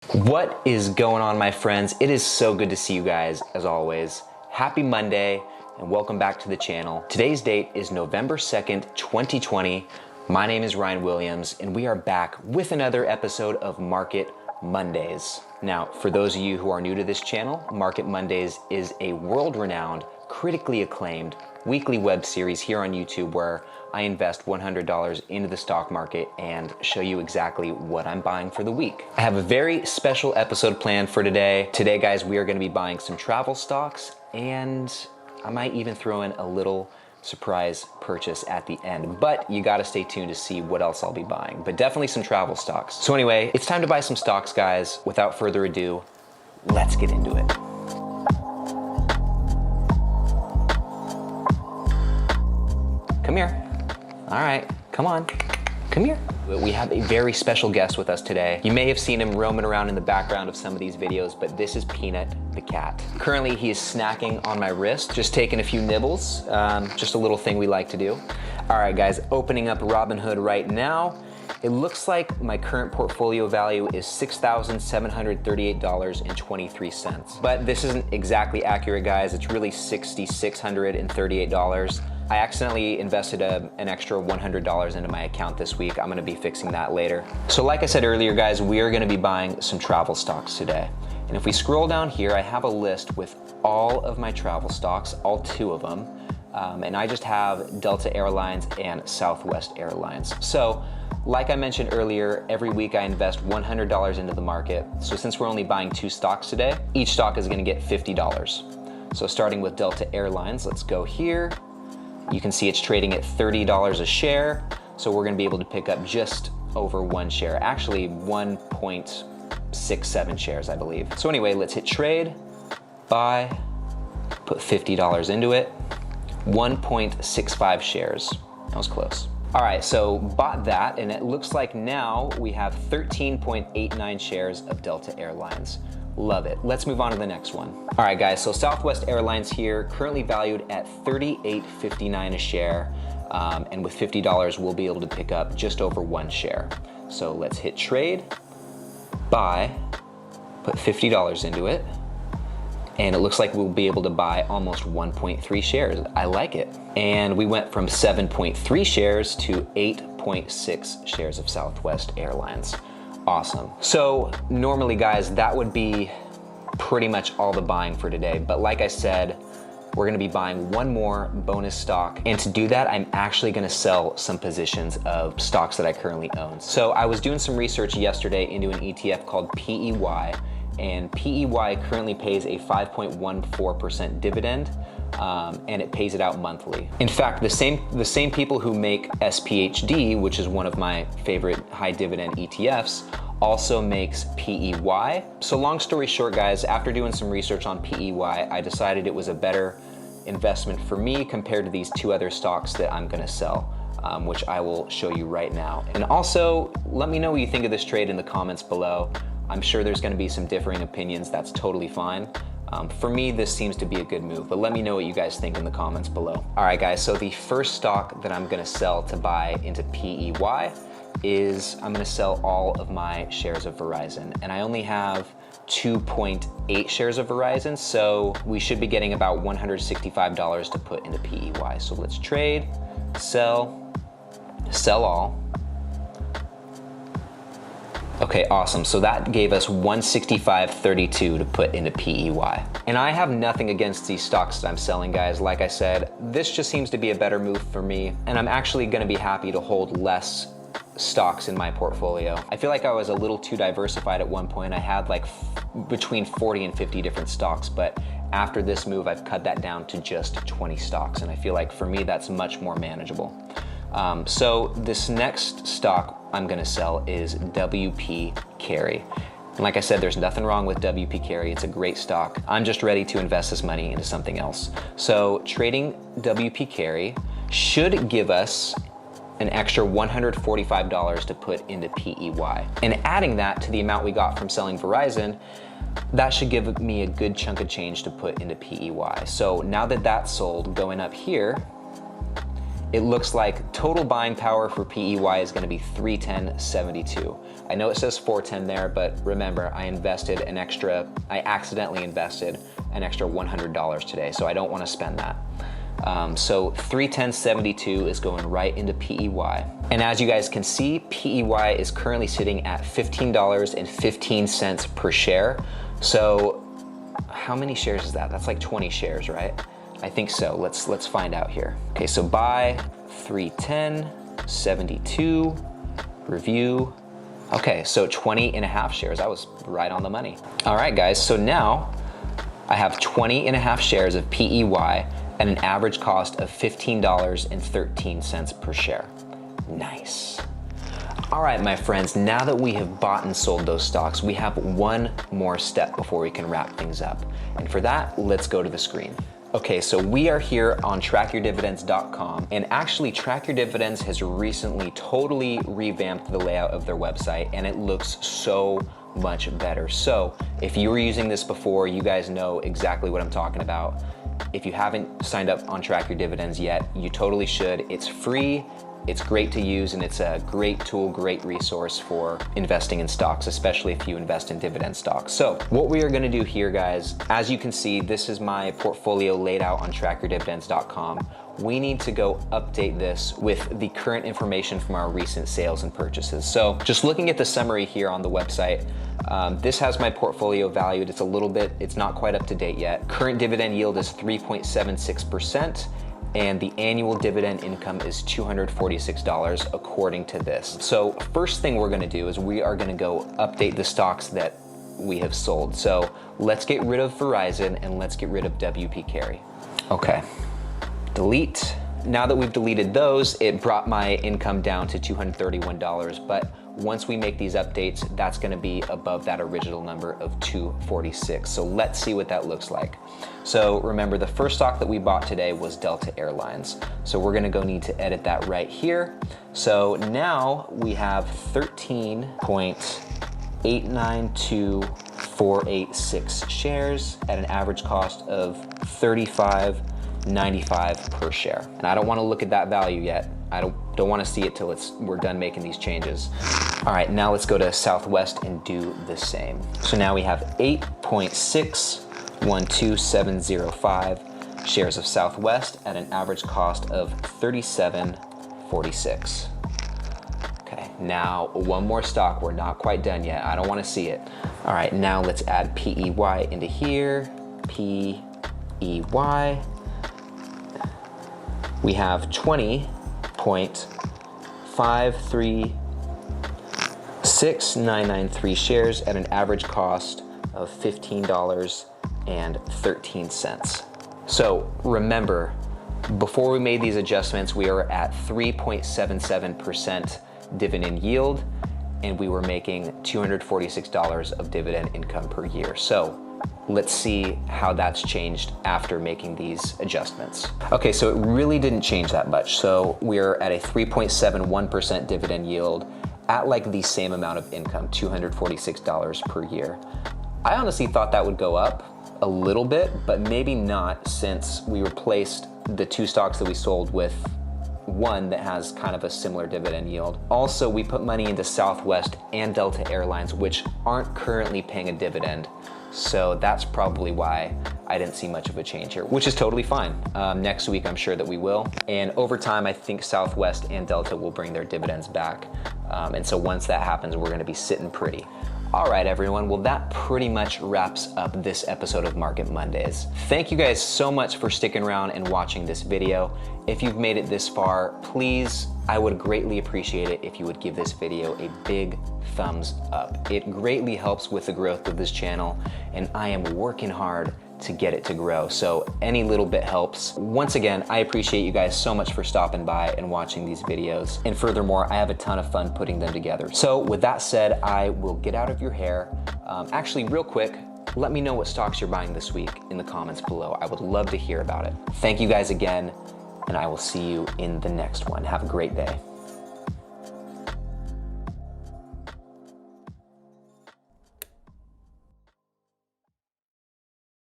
What is going on, my friends? It is so good to see you guys as always. Happy Monday and welcome back to the channel. Today's date is November 2nd, 2020. My name is Ryan Williams and we are back with another episode of Market Mondays. Now, for those of you who are new to this channel, Market Mondays is a world-renowned, critically acclaimed weekly web series here on YouTube where I invest $100 into the stock market and show you exactly what I'm buying for the week. I have a very special episode planned for today. Today, guys, we are going to be buying some travel stocks and I might even throw in a little surprise purchase at the end, but you got to stay tuned to see what else I'll be buying, but definitely some travel stocks. So anyway, it's time to buy some stocks, guys. Without further ado, let's get into it. Come here. All right, come on, come here. We have a very special guest with us today. You may have seen him roaming around in the background of some of these videos, but this is Peanut the cat. Currently, he is snacking on my wrist, just taking a few nibbles, just a little thing we like to do. All right, guys, opening up Robinhood right now. It looks like my current portfolio value is $6,738.23. But this isn't exactly accurate, guys. It's really $6,638. I accidentally invested an extra $100 into my account this week. I'm gonna be fixing that later. So like I said earlier, guys, we are gonna be buying some travel stocks today. And if we scroll down here, I have a list with all of my travel stocks, all two of them. And I just have Delta Airlines and Southwest Airlines. So like I mentioned earlier, every week I invest $100 into the market. So since we're only buying two stocks today, each stock is gonna get $50. So starting with Delta Airlines, let's go here. You can see it's trading at $30 a share. So we're gonna be able to pick up just over one share, actually 1.67 shares, I believe. So anyway, let's hit trade, buy, put $50 into it, 1.65 shares. That was close. All right, so bought that, and it looks like now we have 13.89 shares of Delta Airlines. Love it. Let's move on to the next one. All right, guys, so Southwest Airlines here, currently valued at $38.59 a share, and with $50, we'll be able to pick up just over one share. So let's hit trade, buy, put $50 into it, and it looks like we'll be able to buy almost 1.3 shares. I like it. And we went from 7.3 shares to 8.6 shares of Southwest Airlines. Awesome. So normally, guys, that would be pretty much all the buying for today. But like I said, we're gonna be buying one more bonus stock. And to do that, I'm actually gonna sell some positions of stocks that I currently own. So I was doing some research yesterday into an ETF called PEY. And PEY currently pays a 5.14% dividend, and it pays it out monthly. In fact, the same people who make SPHD, which is one of my favorite high dividend ETFs, also makes PEY. So long story short, guys, after doing some research on PEY, I decided it was a better investment for me compared to these two other stocks that I'm gonna sell, which I will show you right now. And also, let me know what you think of this trade in the comments below. I'm sure there's gonna be some differing opinions. That's totally fine. For me, this seems to be a good move, but let me know what you guys think in the comments below. All right, guys, so the first stock that I'm gonna sell to buy into PEY is I'm gonna sell all of my shares of Verizon. And I only have 2.8 shares of Verizon, so we should be getting about $165 to put into PEY. So let's trade, sell all. Okay, awesome. So that gave us 165.32 to put into PEY. And I have nothing against these stocks that I'm selling, guys. Like I said, this just seems to be a better move for me. And I'm actually gonna be happy to hold less stocks in my portfolio. I feel like I was a little too diversified at one point. I had like between 40 and 50 different stocks, but after this move, I've cut that down to just 20 stocks. And I feel like for me, that's much more manageable. So this next stock I'm gonna sell is WP Carey. And like I said, there's nothing wrong with WP Carey. It's a great stock. I'm just ready to invest this money into something else. So trading WP Carey should give us an extra $145 to put into PEY. And adding that to the amount we got from selling Verizon, that should give me a good chunk of change to put into PEY. So now that that's sold, going up here, it looks like total buying power for PEY is gonna be 310.72. I know it says 410 there, but remember, I accidentally invested an extra $100 today, so I don't wanna spend that. So 310.72 is going right into PEY. And as you guys can see, PEY is currently sitting at $15.15 per share. So how many shares is that? That's like 20 shares, right? I think so. Let's find out here. Okay, so buy 310.72, review. Okay, so 20.5 shares. I was right on the money. All right, guys, so now I have 20.5 shares of PEY at an average cost of $15.13 per share. Nice. All right, my friends, now that we have bought and sold those stocks, we have one more step before we can wrap things up. And for that, let's go to the screen. Okay, so we are here on trackyourdividends.com, and actually Track Your Dividends has recently totally revamped the layout of their website, and it looks so much better. So if you were using this before, you guys know exactly what I'm talking about. If you haven't signed up on Track Your Dividends yet, you totally should. It's free, it's great to use, and it's a great tool, great resource for investing in stocks, especially if you invest in dividend stocks. So what we are gonna do here, guys, as you can see, this is my portfolio laid out on trackyourdividends.com. We need to go update this with the current information from our recent sales and purchases. So just looking at the summary here on the website, this has my portfolio valued. It's not quite up to date yet. Current dividend yield is 3.76%. and the annual dividend income is $246 according to this. So first thing we're gonna do is we are gonna go update the stocks that we have sold. So let's get rid of Verizon and let's get rid of WP Carey. Okay, delete. Now that we've deleted those, it brought my income down to $231, but once we make these updates, that's gonna be above that original number of 246. So let's see what that looks like. So remember, the first stock that we bought today was Delta Airlines. So we're gonna go need to edit that right here. So now we have 13.892486 shares at an average cost of $35.95 per share. And I don't wanna look at that value yet. I don't wanna see it till we're done making these changes. All right, now let's go to Southwest and do the same. So now we have 8.612705 shares of Southwest at an average cost of $37.46. Okay, now one more stock. We're not quite done yet. I don't wanna see it. All right, now let's add PEY into here. PEY. We have 20.536993 shares at an average cost of $15.13. So remember, before we made these adjustments, we were at 3.77% dividend yield, and we were making $246 of dividend income per year. So let's see how that's changed after making these adjustments. Okay, so it really didn't change that much. So we're at a 3.71% dividend yield at like the same amount of income, $246 per year. I honestly thought that would go up a little bit, but maybe not, since we replaced the two stocks that we sold with one that has kind of a similar dividend yield. Also, we put money into Southwest and Delta Airlines, which aren't currently paying a dividend. So that's probably why I didn't see much of a change here, which is totally fine. Next week, I'm sure that we will. And over time, I think Southwest and Delta will bring their dividends back. And so once that happens, we're gonna be sitting pretty. All right, everyone. Well, that pretty much wraps up this episode of Market Mondays. Thank you guys so much for sticking around and watching this video. If you've made it this far, please, I would greatly appreciate it if you would give this video a big thumbs up. It greatly helps with the growth of this channel, and I am working hard to get it to grow. So any little bit helps. Once again, I appreciate you guys so much for stopping by and watching these videos. And furthermore, I have a ton of fun putting them together. So with that said, I will get out of your hair. Actually, real quick, let me know what stocks you're buying this week in the comments below. I would love to hear about it. Thank you guys again, and I will see you in the next one. Have a great day.